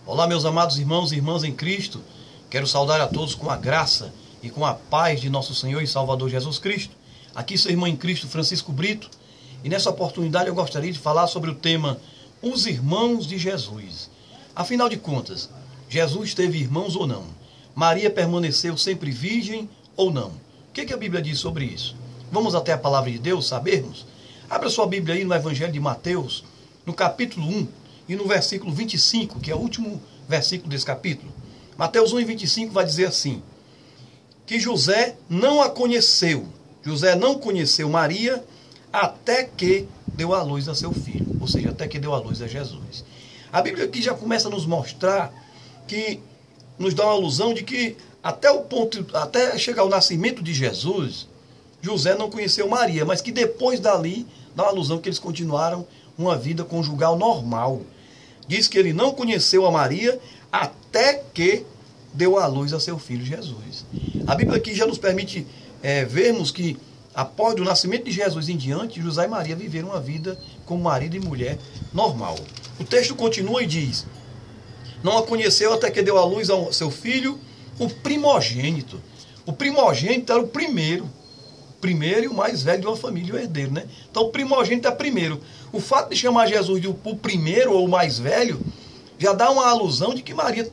Olá, meus amados irmãos e irmãs em Cristo. Quero saudar a todos com a graça e com a paz de nosso Senhor e Salvador Jesus Cristo. Aqui seu irmão em Cristo, Francisco Brito. E nessa oportunidade eu gostaria de falar sobre o tema Os Irmãos de Jesus. Afinal de contas, Jesus teve irmãos ou não? Maria permaneceu sempre virgem ou não? O que a Bíblia diz sobre isso? Vamos até a palavra de Deus sabermos? Abra sua Bíblia aí no Evangelho de Mateus, no capítulo 1 e no versículo 25, que é o último versículo desse capítulo. Mateus 1 e 25 vai dizer assim, que José não a conheceu. José não conheceu Maria até que deu à luz a seu filho. Ou seja, até que deu à luz a Jesus. A Bíblia aqui já começa a nos mostrar que nos dá uma alusão de que até chegar ao nascimento de Jesus, José não conheceu Maria, mas que depois dali dá uma alusão que eles continuaram uma vida conjugal normal. Diz que ele não conheceu a Maria até que deu à luz a seu filho Jesus. A Bíblia aqui já nos permite vermos que após o nascimento de Jesus em diante, José e Maria viveram uma vida como marido e mulher normal. O texto continua e diz, não a conheceu até que deu à luz ao seu filho, o primogênito. O primogênito era o primeiro e o mais velho de uma família, o herdeiro, né? Então o primogênito é primeiro. O fato de chamar Jesus de o primeiro ou o mais velho, já dá uma alusão de que Maria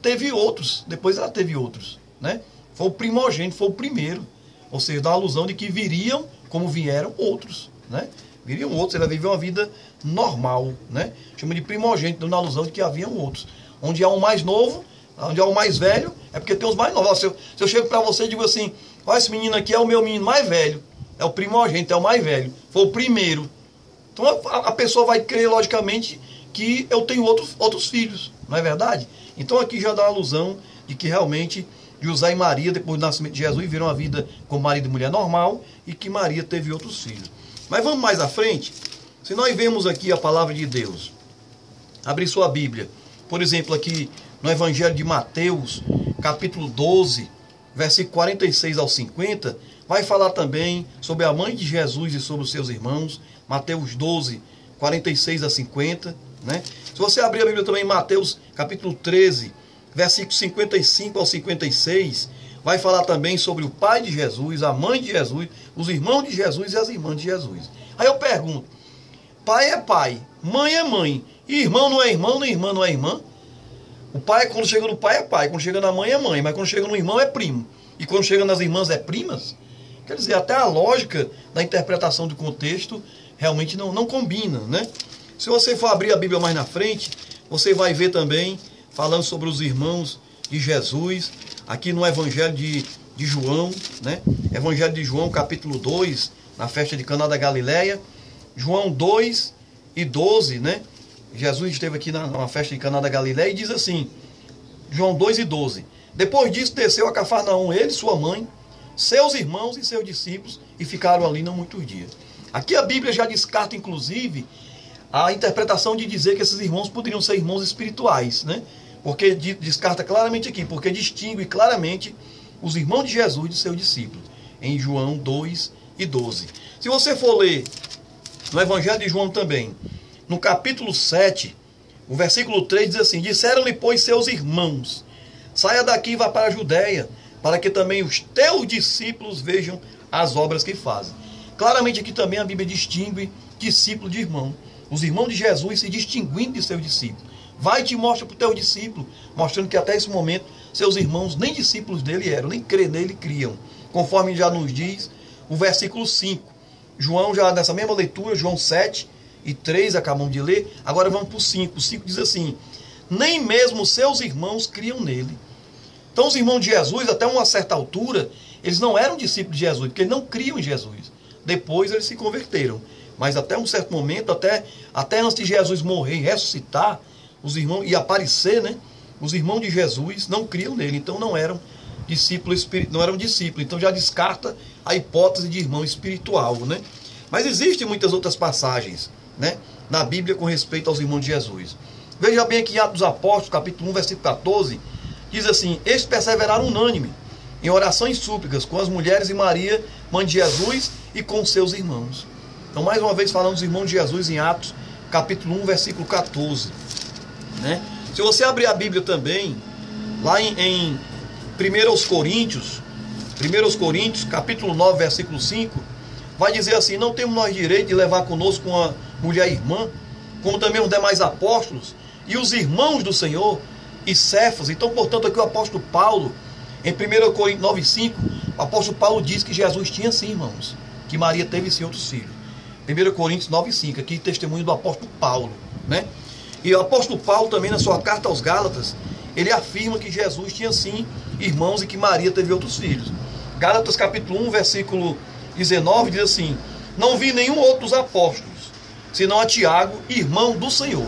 teve outros, depois ela teve outros, né? Foi o primogênito, foi o primeiro. Ou seja, dá uma alusão de que viriam, como vieram, outros, né? Viriam outros, ela viveu uma vida normal, né? Chama de primogênito, dando a alusão de que haviam outros. Onde há um mais novo, onde há um mais velho, é porque tem os mais novos. Se eu chego para você e digo assim, olha, esse menino aqui é o meu menino mais velho, é o primogênito, é o mais velho, foi o primeiro. Então a pessoa vai crer, logicamente, que eu tenho outros filhos, não é verdade? Então aqui já dá uma alusão de que realmente José e Maria, depois do nascimento de Jesus, viveram a vida como marido e mulher normal e que Maria teve outros filhos. Mas vamos mais à frente, se nós vemos aqui a palavra de Deus, abrir sua Bíblia, por exemplo, aqui no Evangelho de Mateus, capítulo 12, versículo 46 ao 50, vai falar também sobre a mãe de Jesus e sobre os seus irmãos, Mateus 12, 46 a 50, né? Se você abrir a Bíblia também, Mateus capítulo 13, versículo 55 ao 56, vai falar também sobre o pai de Jesus, a mãe de Jesus, os irmãos de Jesus e as irmãs de Jesus. Aí eu pergunto, pai é pai, mãe é mãe, e irmão não é irmão, nem irmã não é irmã? O pai, quando chega no pai é pai, quando chega na mãe é mãe, mas quando chega no irmão é primo. E quando chega nas irmãs é primas? Quer dizer, até a lógica da interpretação do contexto realmente não combina, né? Se você for abrir a Bíblia mais na frente, você vai ver também, falando sobre os irmãos de Jesus, aqui no Evangelho de João, né? Evangelho de João, capítulo 2, na festa de Caná da Galileia, João 2 e 12, né? Jesus esteve aqui na festa de Caná da Galileia e diz assim, João 2 e 12, depois disso desceu a Cafarnaum ele, sua mãe, seus irmãos e seus discípulos, e ficaram ali não muitos dias. Aqui a Bíblia já descarta, inclusive, a interpretação de dizer que esses irmãos poderiam ser irmãos espirituais, né? Porque descarta claramente aqui, porque distingue claramente os irmãos de Jesus de seus discípulos, em João 2 e 12. Se você for ler no Evangelho de João também, no capítulo 7, o versículo 3 diz assim, disseram-lhe, pois, seus irmãos, saia daqui e vá para a Judéia, para que também os teus discípulos vejam as obras que fazem. Claramente aqui também a Bíblia distingue discípulo de irmão. Os irmãos de Jesus se distinguindo de seus discípulos. Vai e te mostra para o teu discípulo, mostrando que até esse momento seus irmãos nem discípulos dele eram, nem crer nele criam. Conforme já nos diz o versículo 5. João já nessa mesma leitura, João 7 e 3, acabamos de ler, agora vamos para o 5. O 5 diz assim, nem mesmo seus irmãos criam nele. Então os irmãos de Jesus, até uma certa altura, eles não eram discípulos de Jesus, porque eles não criam em Jesus. Depois eles se converteram. Mas até um certo momento, até antes de Jesus morrer e ressuscitar, os irmãos, e aparecer, né? Os irmãos de Jesus não criam nele, então não eram discípulos, então já descarta a hipótese de irmão espiritual, né? Mas existem muitas outras passagens, né, na Bíblia com respeito aos irmãos de Jesus. Veja bem aqui em Atos dos Apóstolos, capítulo 1, versículo 14, diz assim, estes perseveraram unânime em orações e súplicas com as mulheres e Maria, mãe de Jesus, e com seus irmãos. Então, mais uma vez, falando dos irmãos de Jesus em Atos, capítulo 1, versículo 14. Né? Se você abrir a Bíblia também, lá em 1 Coríntios, capítulo 9, versículo 5, vai dizer assim: não temos nós direito de levar conosco uma mulher irmã, como também os demais apóstolos, e os irmãos do Senhor, e Cefas. Então, portanto, aqui o apóstolo Paulo, em 1 Coríntios 9, 5, o apóstolo Paulo diz que Jesus tinha sim irmãos, que Maria teve sim outros filhos. 1 Coríntios 9, 5, aqui testemunho do apóstolo Paulo, né? E o apóstolo Paulo também, na sua carta aos Gálatas, ele afirma que Jesus tinha sim irmãos e que Maria teve outros filhos. Gálatas capítulo 1, versículo 19, diz assim: não vi nenhum outro dos apóstolos, senão a Tiago, irmão do Senhor.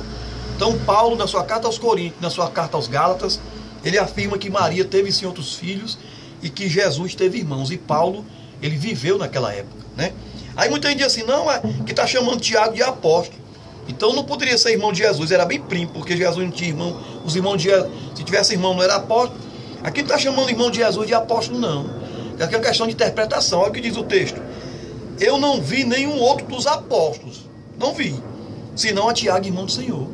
Então Paulo, na sua carta aos Coríntios, na sua carta aos Gálatas, ele afirma que Maria teve sim outros filhos e que Jesus teve irmãos. E Paulo, ele viveu naquela época, né? Aí muita gente diz assim: não, que está chamando Tiago de apóstolo. Então não poderia ser irmão de Jesus, era bem primo, porque Jesus não tinha irmão. Os irmãos de Jesus, se tivesse irmão, não era apóstolo. Aqui não está chamando irmão de Jesus de apóstolo, não. Aqui é uma questão de interpretação. Olha o que diz o texto: eu não vi nenhum outro dos apóstolos, não vi, senão a Tiago, irmão do Senhor.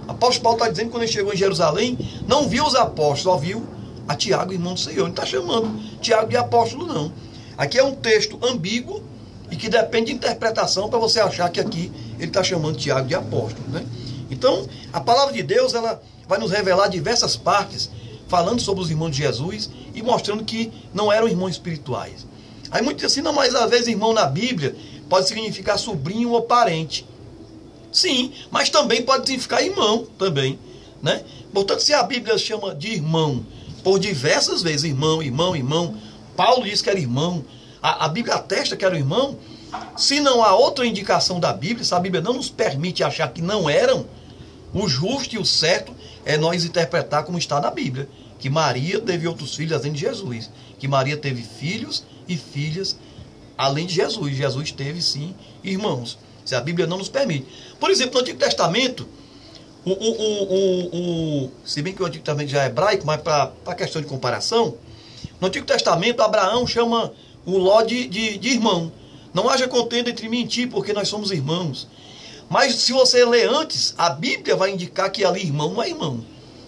O apóstolo Paulo está dizendo que quando ele chegou em Jerusalém, não viu os apóstolos, só viu a Tiago, irmão do Senhor. Não está chamando Tiago de apóstolo, não. Aqui é um texto ambíguo e que depende de interpretação para você achar que aqui ele está chamando Tiago de apóstolo, né? Então, a palavra de Deus, ela vai nos revelar diversas partes, falando sobre os irmãos de Jesus e mostrando que não eram irmãos espirituais. Aí muitos dizem assim: não, mas às vezes irmão na Bíblia pode significar sobrinho ou parente. Sim, mas também pode significar irmão também, né? Portanto, se a Bíblia chama de irmão por diversas vezes, irmão, irmão, irmão, Paulo diz que era irmão, a Bíblia atesta que era irmão. Se não há outra indicação da Bíblia, se a Bíblia não nos permite achar que não eram, o justo e o certo é nós interpretar como está na Bíblia, que Maria teve outros filhos além de Jesus, que Maria teve filhos e filhas além de Jesus. Jesus teve sim irmãos, se a Bíblia não nos permite. Por exemplo, no Antigo Testamento, se bem que o Antigo Testamento já é hebraico, mas para questão de comparação, no Antigo Testamento Abraão chama o Ló de irmão. Não haja contenda entre mim e ti, porque nós somos irmãos. Mas se você ler antes, a Bíblia vai indicar que ali irmão não é irmão.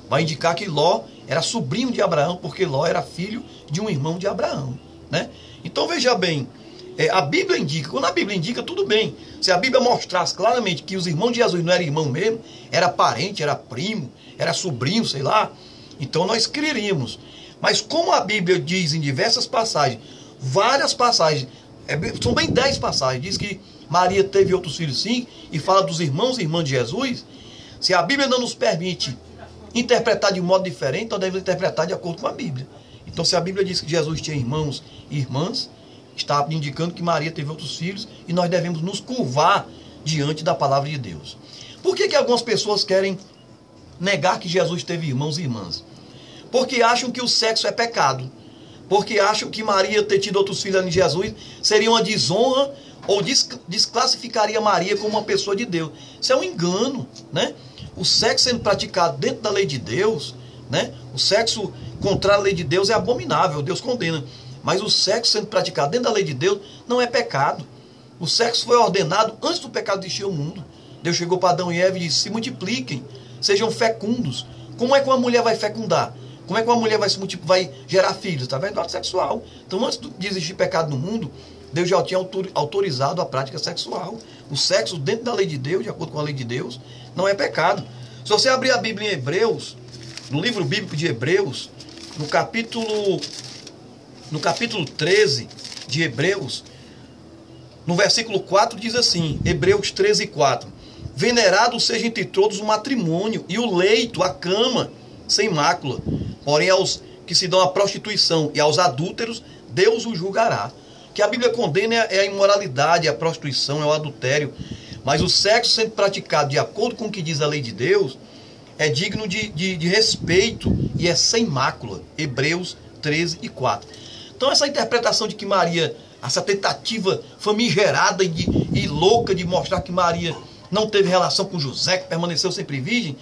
Vai indicar que Ló era sobrinho de Abraão, porque Ló era filho de um irmão de Abraão, né? Então veja bem, a Bíblia indica, quando a Bíblia indica, tudo bem. Se a Bíblia mostrasse claramente que os irmãos de Jesus não eram irmão mesmo, era parente, era primo, era sobrinho, sei lá, então nós creríamos. Mas como a Bíblia diz em diversas passagens, várias passagens, são bem 10 passagens, diz que Maria teve outros filhos sim, e fala dos irmãos e irmãs de Jesus. Se a Bíblia não nos permite interpretar de modo diferente, então devemos interpretar de acordo com a Bíblia. Então, se a Bíblia diz que Jesus tinha irmãos e irmãs, está indicando que Maria teve outros filhos, e nós devemos nos curvar diante da palavra de Deus. Por que algumas pessoas querem negar que Jesus teve irmãos e irmãs? Porque acham que o sexo é pecado. Porque acham que Maria ter tido outros filhos além de Jesus seria uma desonra ou desclassificaria Maria como uma pessoa de Deus. Isso é um engano, né? O sexo sendo praticado dentro da lei de Deus, né? O sexo contrário à lei de Deus é abominável, Deus condena. Mas o sexo sendo praticado dentro da lei de Deus não é pecado. O sexo foi ordenado antes do pecado existir no mundo. Deus chegou para Adão e Eva e disse: se multipliquem, sejam fecundos. Como é que uma mulher vai fecundar? Como é que uma mulher vai gerar filhos? Através do ato sexual. Então, antes de existir pecado no mundo, Deus já tinha autorizado a prática sexual. O sexo dentro da lei de Deus, de acordo com a lei de Deus, não é pecado. Se você abrir a Bíblia em Hebreus, no livro bíblico de Hebreus, no capítulo 13 de Hebreus, no versículo 4 diz assim, Hebreus 13, 4: venerado seja entre todos o matrimônio e o leito, a cama, sem mácula. Porém, aos que se dão à prostituição e aos adúlteros, Deus os julgará. Que a Bíblia condena é a imoralidade, a prostituição, é o adultério. Mas o sexo sendo praticado de acordo com o que diz a lei de Deus, é digno de respeito e é sem mácula. Hebreus 13 e 4. Então essa interpretação de que Maria, essa tentativa famigerada e louca de mostrar que Maria não teve relação com José, que permaneceu sempre virgem,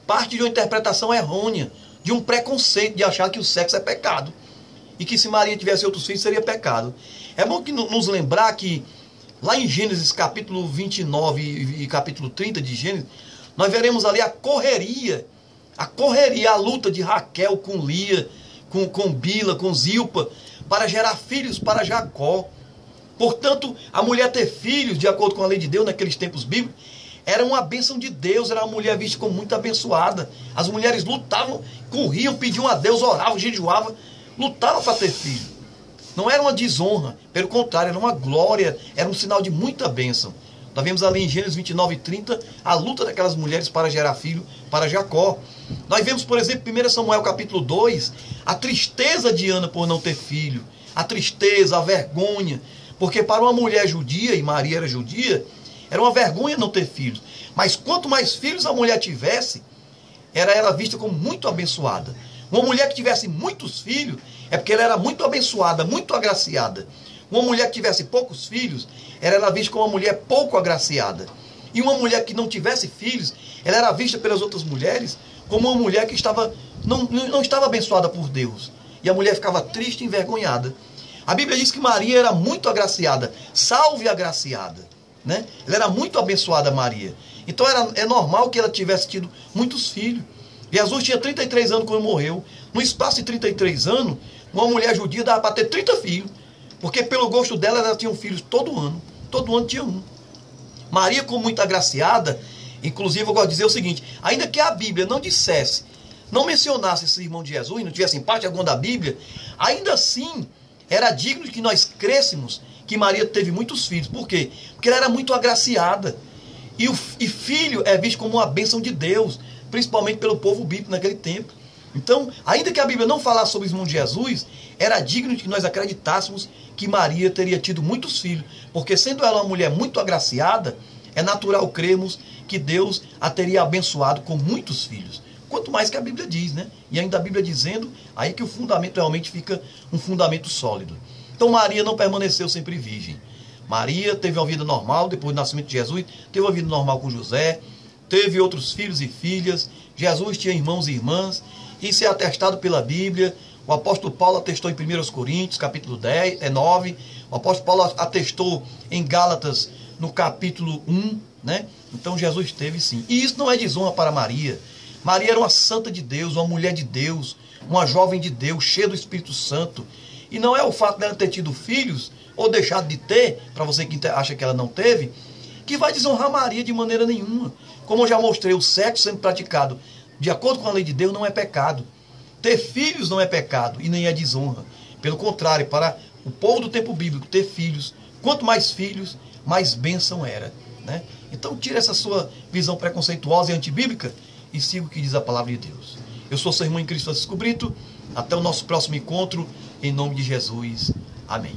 parte de uma interpretação errônea, de um preconceito de achar que o sexo é pecado. E que se Maria tivesse outros filhos seria pecado. É bom que nos lembrar que lá em Gênesis capítulo 29 e capítulo 30 de Gênesis, nós veremos ali a correria A correria, a luta de Raquel com Lia, com Bila, com Zilpa, para gerar filhos para Jacó. Portanto, a mulher ter filhos, de acordo com a lei de Deus, naqueles tempos bíblicos, era uma bênção de Deus, era uma mulher vista como muito abençoada. As mulheres lutavam, corriam, pediam a Deus, oravam, jejuavam, lutavam para ter filho. Não era uma desonra, pelo contrário, era uma glória, era um sinal de muita bênção. Nós vemos ali em Gênesis 29 e 30 a luta daquelas mulheres para gerar filho para Jacó. Nós vemos, por exemplo, 1 Samuel capítulo 2, a tristeza de Ana por não ter filho, a tristeza, a vergonha, porque para uma mulher judia, e Maria era judia, era uma vergonha não ter filhos. Mas quanto mais filhos a mulher tivesse, era ela vista como muito abençoada. Uma mulher que tivesse muitos filhos, é porque ela era muito abençoada, muito agraciada. Uma mulher que tivesse poucos filhos, ela era vista como uma mulher pouco agraciada. E uma mulher que não tivesse filhos, ela era vista pelas outras mulheres como uma mulher que não estava abençoada por Deus. E a mulher ficava triste e envergonhada. A Bíblia diz que Maria era muito agraciada, salve agraciada, né? Ela era muito abençoada, Maria. Então é normal que ela tivesse tido muitos filhos. Jesus tinha 33 anos quando morreu. No espaço de 33 anos, uma mulher judia dava para ter 30 filhos. Porque pelo gosto dela, ela tinha filhos todo ano. Todo ano tinha um. Maria, como muito agraciada, inclusive eu gosto de dizer o seguinte, ainda que a Bíblia não dissesse, não mencionasse esse irmão de Jesus, e não tivesse em parte alguma da Bíblia, ainda assim era digno de que nós crêssemos que Maria teve muitos filhos. Por quê? Porque ela era muito agraciada. E filho é visto como uma bênção de Deus, principalmente pelo povo bíblico naquele tempo. Então, ainda que a Bíblia não falasse sobre o irmão de Jesus, era digno de que nós acreditássemos que Maria teria tido muitos filhos, porque sendo ela uma mulher muito agraciada, é natural crermos que Deus a teria abençoado com muitos filhos. Quanto mais que a Bíblia diz, né? E ainda a Bíblia dizendo, aí que o fundamento realmente fica um fundamento sólido. Então Maria não permaneceu sempre virgem. Maria teve uma vida normal, depois do nascimento de Jesus, teve uma vida normal com José, teve outros filhos e filhas, Jesus tinha irmãos e irmãs, isso é atestado pela Bíblia. O apóstolo Paulo atestou em 1 Coríntios, capítulo 9, o apóstolo Paulo atestou em Gálatas, no capítulo 1, né? Então Jesus teve sim. E isso não é desonra para Maria. Maria era uma santa de Deus, uma mulher de Deus, uma jovem de Deus, cheia do Espírito Santo. E não é o fato dela ter tido filhos, ou deixado de ter, para você que acha que ela não teve, que vai desonrar Maria de maneira nenhuma. Como eu já mostrei, o sexo sendo praticado de acordo com a lei de Deus não é pecado. Ter filhos não é pecado e nem é desonra. Pelo contrário, para o povo do tempo bíblico, ter filhos, quanto mais filhos, mais bênção era, né? Então tira essa sua visão preconceituosa e antibíblica e siga o que diz a palavra de Deus. Eu sou seu irmão em Cristo Francisco Brito. Até o nosso próximo encontro, em nome de Jesus. Amém.